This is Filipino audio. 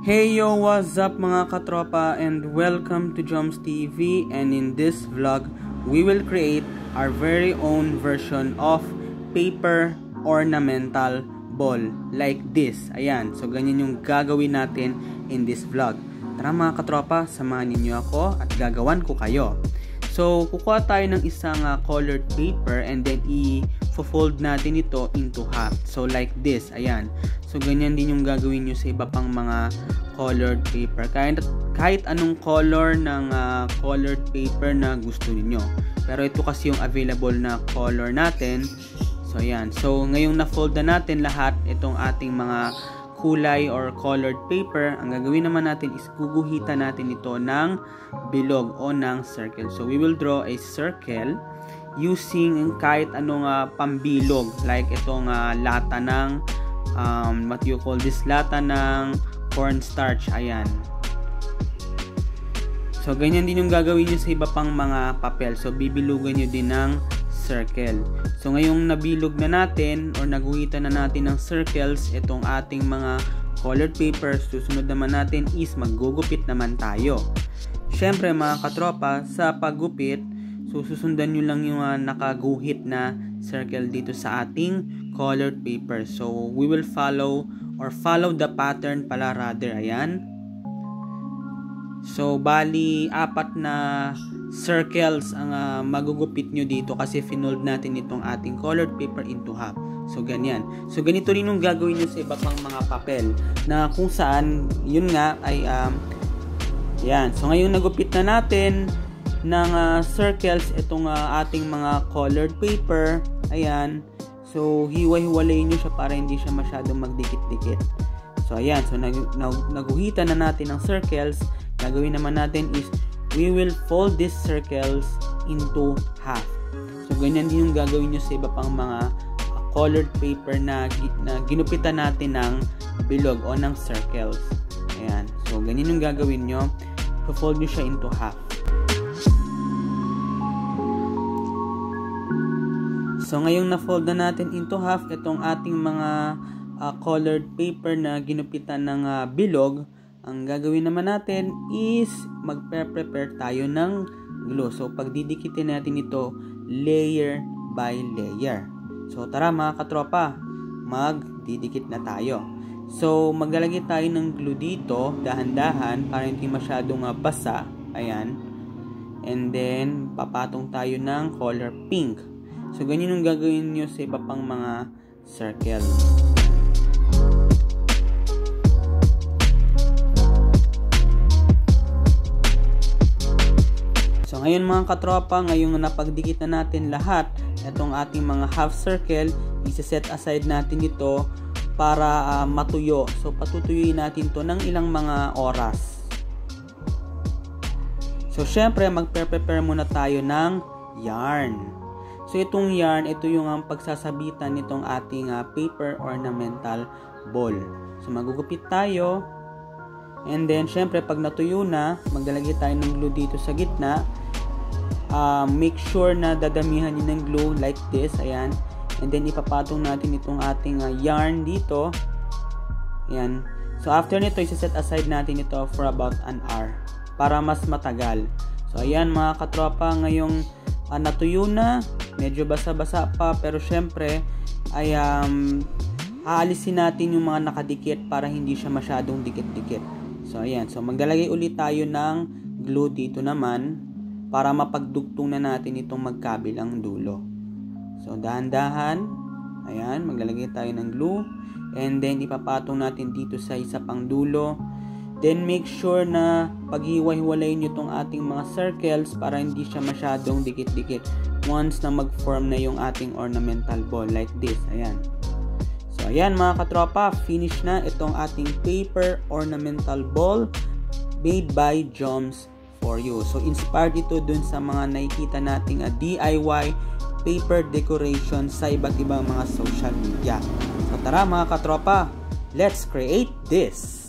Hey yo, what's up mga katropa, and welcome to Joms TV. And in this vlog, we will create our very own version of paper ornamental ball like this. Ayan, so ganyan yung gagawin natin in this vlog. Tara mga katropa, samahan niyo ako at gagawan ko kayo. So kukuha tayo ng isang colored paper and then i-fold natin ito into half. So like this, ayan. So ganyan din yung gagawin nyo sa iba pang mga colored paper. Kahit anong color ng colored paper na gusto niyo. Pero ito kasi yung available na color natin. So ayan. So ngayong na-fold na natin lahat itong ating mga kulay or colored paper, ang gagawin naman natin is guguhitan natin ito ng bilog o ng circle. So we will draw a circle using kahit anong pambilog, like itong lata ng what you call this, lata ng cornstarch. Ayan. So ganyan din yung gagawin nyo sa iba pang mga papel. So bibilugan nyo din ng circle. So ngayong nabilog na natin or naguhitan na natin ng circles itong ating mga colored papers, susunod naman natin is maggugupit naman tayo. Syempre mga katropa, sa paggupit, susundan nyo lang yung nakaguhit na circle dito sa ating colored paper. So we will follow the pattern pala rather. Ayan. So bali 4 na circles ang magugupit nyo dito kasi finold natin itong ating colored paper into half. So ganyan. So ganito rin yung gagawin nyo sa iba pang mga papel na kung saan yun nga ay yan. So ngayon nagupit na natin ng circles itong ating mga colored paper. Ayan. So hiwa-hiwalayin nyo siya para hindi siya masyadong magdikit-dikit. So ayan. So naguhitan na natin ng circles. Gagawin naman natin is we will fold these circles into half. So ganyan din yung gagawin nyo sa iba pang mga colored paper na ginupitan natin ng bilog o ng circles. Ayan. So ganyan yung gagawin nyo. Fold nyo siya into half. So ngayong na-fold na natin into half itong ating mga colored paper na ginupitan ng bilog, ang gagawin naman natin is magpe-prepare tayo ng glue. So pagdidikitin natin ito layer by layer. So tara mga katropa, magdidikit na tayo. So maglalagay tayo ng glue dito dahan-dahan para hindi masyadong basa. Ayan. And then papatong tayo ng color pink. So ganyan yung gagawin nyo sa iba pang mga circle. So ngayon mga katropa, ngayong napagdikit na natin lahat itong ating mga half circle, i-set aside natin ito para matuyo. So patutuyuin natin to ng ilang mga oras. So syempre magpe-prepare muna tayo ng yarn. So itong yarn, ito yung pagsasabitan nitong ating paper ornamental ball. So magugupit tayo. And then syempre pag natuyo na, maglalagay tayo ng glue dito sa gitna. Make sure na dadamihan nyo ng glue like this. Ayan. And then ipapatong natin itong ating yarn dito. Ayan. So after nito, isa-set aside natin ito for about an hour para mas matagal. So ayan mga katropa, ngayong natuyo na, medyo basa-basa pa, pero syempre ay aalisin natin yung mga nakadikit para hindi siya masyadong dikit-dikit. So ayan. So maglalagay ulit tayo ng glue dito naman para mapagdugtong na natin itong magkabilang dulo. So dahan-dahan, ayan, maglalagay tayo ng glue and then ipapatong natin dito sa isa pang dulo. Then make sure na paghiwa-hiwalayin nyo itong ating mga circles para hindi siya masyadong dikit-dikit once na mag-form na yung ating ornamental ball like this. Ayan. So ayan mga katropa, finish na itong ating paper ornamental ball made by Joms for you. So inspired ito dun sa mga nakikita nating DIY paper decoration sa iba't ibang mga social media. So tara mga katropa, let's create this!